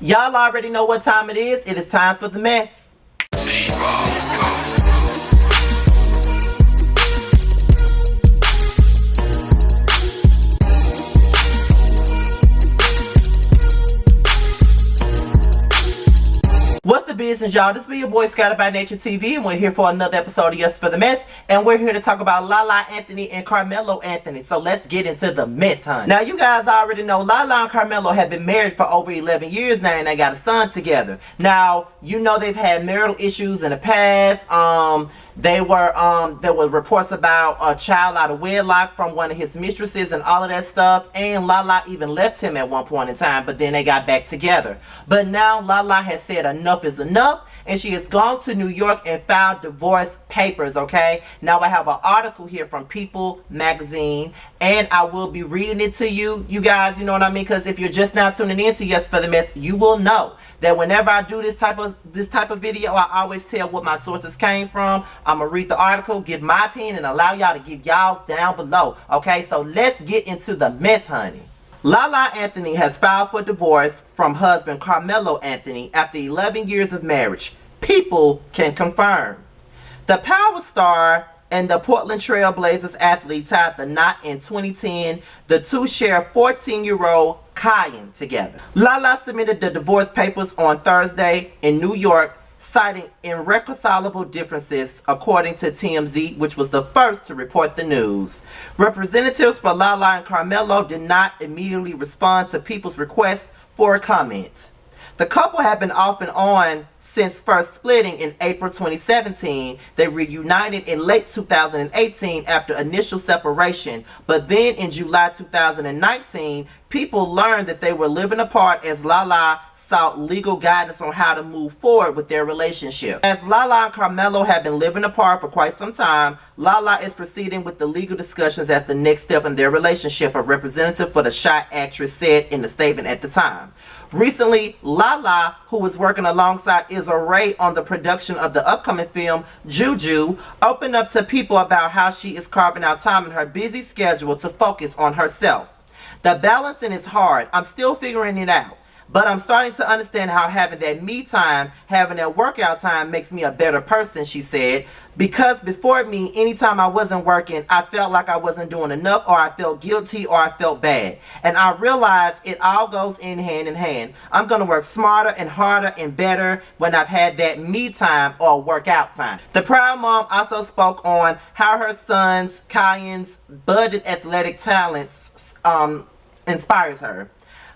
Y'all already know what time it is. It is time for the mess. What's the business, y'all? This be your boy Scattered by Nature TV, and we're here for another episode of Yassss for the Mess, and we're here to talk about LaLa Anthony and Carmelo Anthony. So let's get into the mess, honey. Now, you guys already know LaLa and Carmelo have been married for over 11 years now, and they got a son together. Now, you know they've had marital issues in the past. There were reports about a child out of wedlock from one of his mistresses and all of that stuff. And LaLa even left him at one point in time, but then they got back together. But now LaLa has said enough is enough, and she has gone to New York and filed divorce papers, okay? Now I have an article here from People magazine, and I will be reading it to you, you guys, you know what I mean? Because if you're just now tuning in to Yassss for the Mess, you will know that whenever I do this type of video, I always tell what my sources came from. I'm gonna read the article, give my opinion, and allow y'all to give y'all's down below. Okay, so let's get into the mess, honey. LaLa Anthony has filed for divorce from husband Carmelo Anthony after 11 years of marriage. People can confirm. The power star and the Portland Trail Blazers athlete tied the knot in 2010. The two share 14-year-old Kyan together. LaLa submitted the divorce papers on Thursday in New York, citing irreconcilable differences, according to TMZ, which was the first to report the news. Representatives for LaLa and Carmelo did not immediately respond to People's request for a comment. The couple have been off and on since first splitting in April 2017. They reunited in late 2018 after initial separation, but then in July 2019, People learned that they were living apart as LaLa sought legal guidance on how to move forward with their relationship. As LaLa and Carmelo have been living apart for quite some time, LaLa is proceeding with the legal discussions as the next step in their relationship, a representative for the Shot actress said in the statement at the time. Recently, LaLa, who was working alongside Issa Rae on the production of the upcoming film Juju, opened up to People about how she is carving out time in her busy schedule to focus on herself. The balancing is hard. I'm still figuring it out. But I'm starting to understand how having that me time, having that workout time makes me a better person, she said. Because before me, anytime I wasn't working, I felt like I wasn't doing enough, or I felt guilty, or I felt bad. And I realized it all goes in hand. I'm going to work smarter and harder and better when I've had that me time or workout time. The proud mom also spoke on how her son's, Kyan's, budded athletic talents inspires her.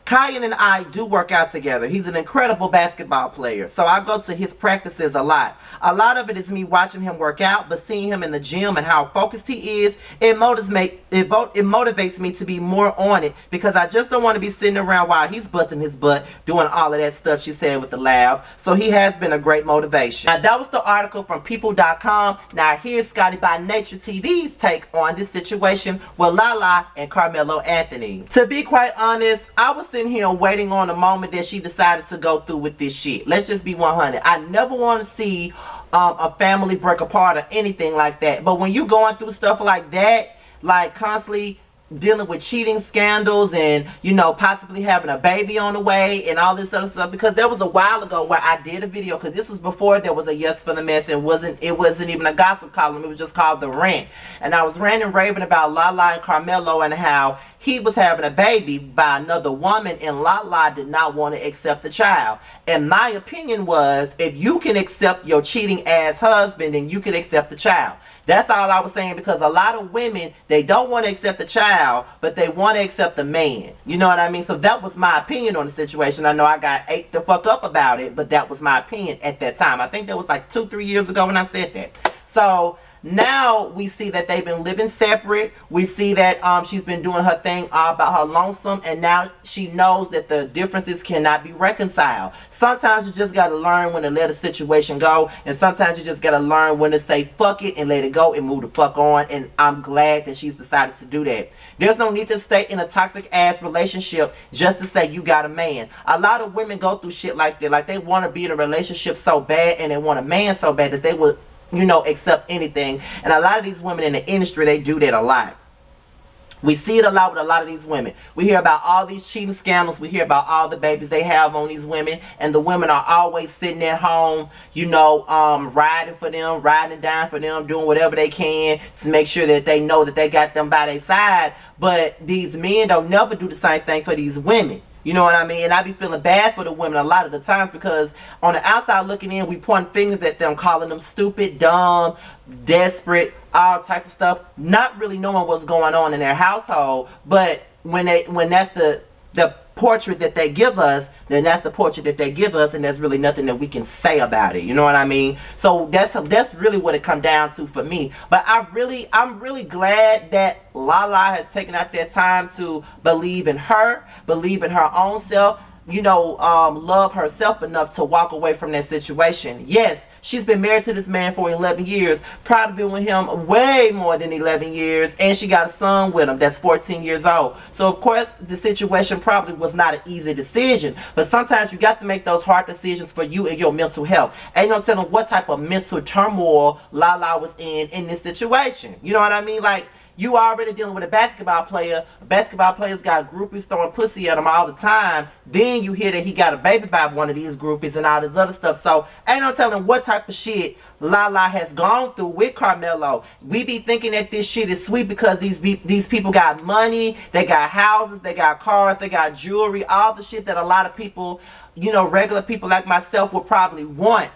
Kyan and I do work out together. He's an incredible basketball player, so I go to his practices a lot. A lot of it is me watching him work out, but seeing him in the gym and how focused he is, it motivates me to be more on it, because I just don't want to be sitting around while he's busting his butt doing all of that stuff, she said with the laugh. So he has been a great motivation. Now, that was the article from People.com. Now, here's Scotty by Nature TV's take on this situation with LaLa and Carmelo Anthony. To be quite honest, I was sitting here waiting on the moment that she decided to go through with this shit. Let's just be 100. I never want to see a family break apart or anything like that. But when you going through stuff like that, like constantly dealing with cheating scandals and, you know, possibly having a baby on the way and all this other stuff, because there was a while ago where I did a video, because this was before there was a Yassss for the Mess, and it wasn't even a gossip column, it was just called The Rant, and I was ranting and raving about LaLa and Carmelo and how he was having a baby by another woman, and LaLa did not want to accept the child. And my opinion was, if you can accept your cheating ass husband, then you can accept the child. That's all I was saying, because a lot of women, they don't want to accept the child, but they want to accept the man. You know what I mean? So that was my opinion on the situation. I know I got ate the fuck up about it, but that was my opinion at that time. I think that was like 2-3 years ago when I said that. So now we see that they've been living separate. We see that she's been doing her thing all about her lonesome, and now she knows that the differences cannot be reconciled. Sometimes you just got to learn when to let a situation go, and sometimes you just got to learn when to say fuck it and let it go and move the fuck on, and I'm glad that she's decided to do that. There's no need to stay in a toxic ass relationship just to say you got a man. A lot of women go through shit like that. Like, they want to be in a relationship so bad, and they want a man so bad that they would, you know, accept anything. And a lot of these women in the industry, they do that a lot. We see it a lot with a lot of these women. We hear about all these cheating scandals. We hear about all the babies they have on these women. And the women are always sitting at home, you know, riding for them, riding and dying for them, doing whatever they can to make sure that they know that they got them by their side. But these men don't never do the same thing for these women. You know what I mean? And I be feeling bad for the women a lot of the times, because on the outside looking in, we point fingers at them, calling them stupid, dumb, desperate, all types of stuff, not really knowing what's going on in their household. But when that's the portrait that they give us, then that's the portrait that they give us, and there's really nothing that we can say about it. You know what I mean? So that's really what it come down to for me. But I'm really glad that LaLa has taken out that time to believe in her own self, you know, love herself enough to walk away from that situation. Yes, she's been married to this man for 11 years, probably been with him way more than 11 years, and she got a son with him that's 14 years old. So of course the situation probably was not an easy decision, but sometimes you got to make those hard decisions for you and your mental health. Ain't no telling what type of mental turmoil LaLa was in this situation. You know what I mean? Like, you already dealing with a basketball player. Basketball players got groupies throwing pussy at him all the time. Then you hear that he got a baby by one of these groupies and all this other stuff. So ain't no telling what type of shit LaLa has gone through with Carmelo. We be thinking that this shit is sweet because these people got money, they got houses, they got cars, they got jewelry, all the shit that a lot of people, you know, regular people like myself would probably want.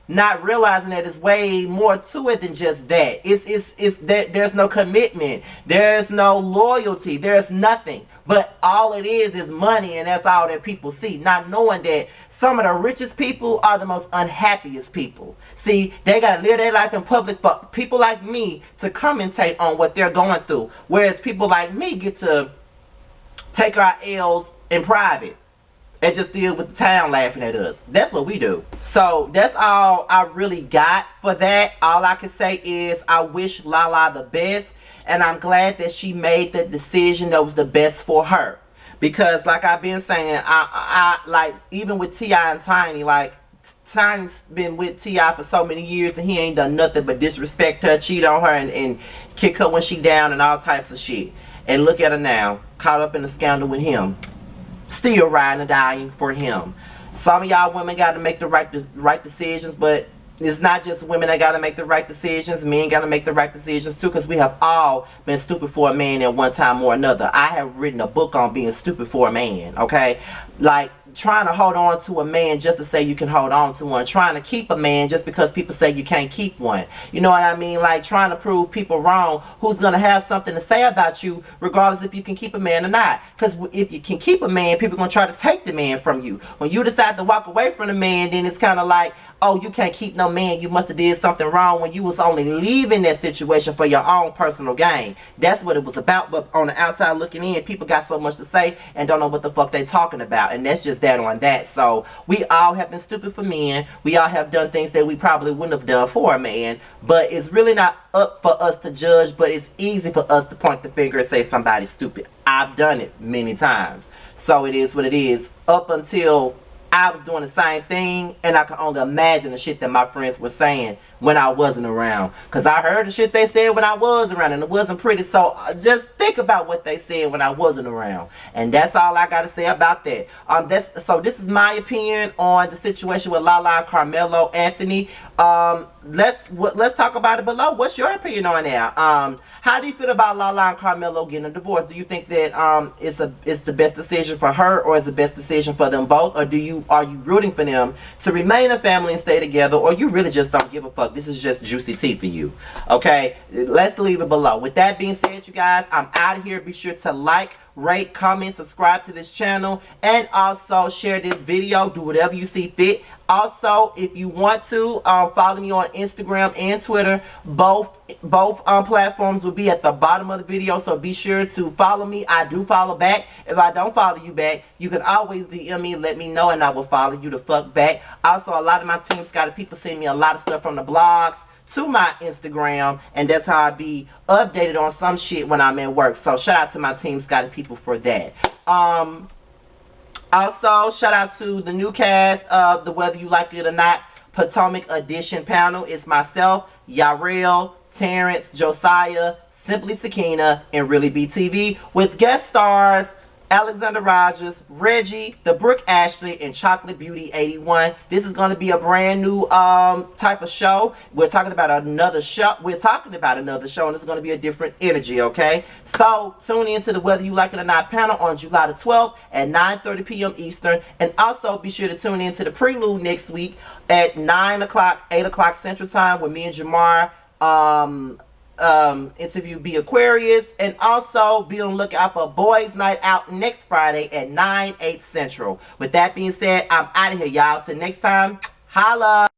Not realizing that it's way more to it than just that. It's that there's no commitment, there's no loyalty, there's nothing. But all it is money, and that's all that people see. Not knowing that some of the richest people are the most unhappiest people. See, they gotta live their life in public for people like me to commentate on what they're going through. Whereas people like me get to take our L's in private and just deal with the town laughing at us. That's what we do. So that's all I really got for that. All I can say is I wish LaLa the best, and I'm glad that she made the decision that was the best for her. Because like I've been saying, I like, even with T.I. and Tiny, like Tiny's been with T.I. for so many years and he ain't done nothing but disrespect her, cheat on her, and kick her when she down and all types of shit. And look at her now, caught up in a scandal with him. Still riding and dying for him. Some of y'all women got to make the right decisions, but it's not just women that got to make the right decisions. Men got to make the right decisions too, because we have all been stupid for a man at one time or another. I have written a book on being stupid for a man, okay? Like, trying to hold on to a man just to say you can hold on to one. Trying to keep a man just because people say you can't keep one. You know what I mean? Like, trying to prove people wrong who's going to have something to say about you regardless if you can keep a man or not. Because if you can keep a man, people are going to try to take the man from you. When you decide to walk away from the man, then it's kind of like, oh, you can't keep no man, you must have did something wrong when you was only leaving that situation for your own personal gain. That's what it was about. But on the outside looking in, people got so much to say and don't know what the fuck they talking about. And that's just that on that. So we all have been stupid for men. We all have done things that we probably wouldn't have done for a man. But it's really not up for us to judge, but it's easy for us to point the finger and say somebody's stupid. I've done it many times. So it is what it is. Up until I was doing the same thing, and I can only imagine the shit that my friends were saying when I wasn't around. Because I heard the shit they said when I was around, and it wasn't pretty. So just think about what they said when I wasn't around. And that's all I got to say about that. So this is my opinion on the situation with LaLa and Carmelo Anthony. Let's talk about it below. What's your opinion on that? How do you feel about LaLa and Carmelo getting a divorce? Do you think that it's the best decision for her, or is the best decision for them both? Or are you rooting for them to remain a family and stay together, or you really just don't give a fuck? This is just juicy tea for you. Okay, let's leave it below. With that being said, you guys, I'm out of here. Be sure to like, rate, comment, subscribe to this channel, and also share this video. Do whatever you see fit. Also, if you want to follow me on Instagram and Twitter, both platforms will be at the bottom of the video, so be sure to follow me. I do follow back. If I don't follow you back, you can always DM me, let me know, and I will follow you the fuck back. Also, a lot of my Team Scotty people send me a lot of stuff from the blogs to my Instagram, and that's how I be updated on some shit when I'm at work. So shout out to my Team Scotty people for that. Also, shout out to the new cast of the Whether You Like It or Not Potomac Edition panel. It's myself, Yarrell, Terrence, Josiah, Simply Sakina, and Really Be TV, with guest stars Alexander Rogers, Reggie, the Brooke Ashley, and Chocolate Beauty 81. This is going to be a brand new type of show. We're talking about another show. And it's going to be a different energy, okay? So tune in to the Whether You Like It or Not panel on July the 12th at 9:30 p.m. Eastern. And also be sure to tune in to the Prelude next week at 9 o'clock, 8 o'clock Central Time, with me and Jamar interview Be Aquarius, and also be on the lookout for Boys Night Out next Friday at 9, 8 Central. With that being said, I'm out of here, y'all. Till next time, holla.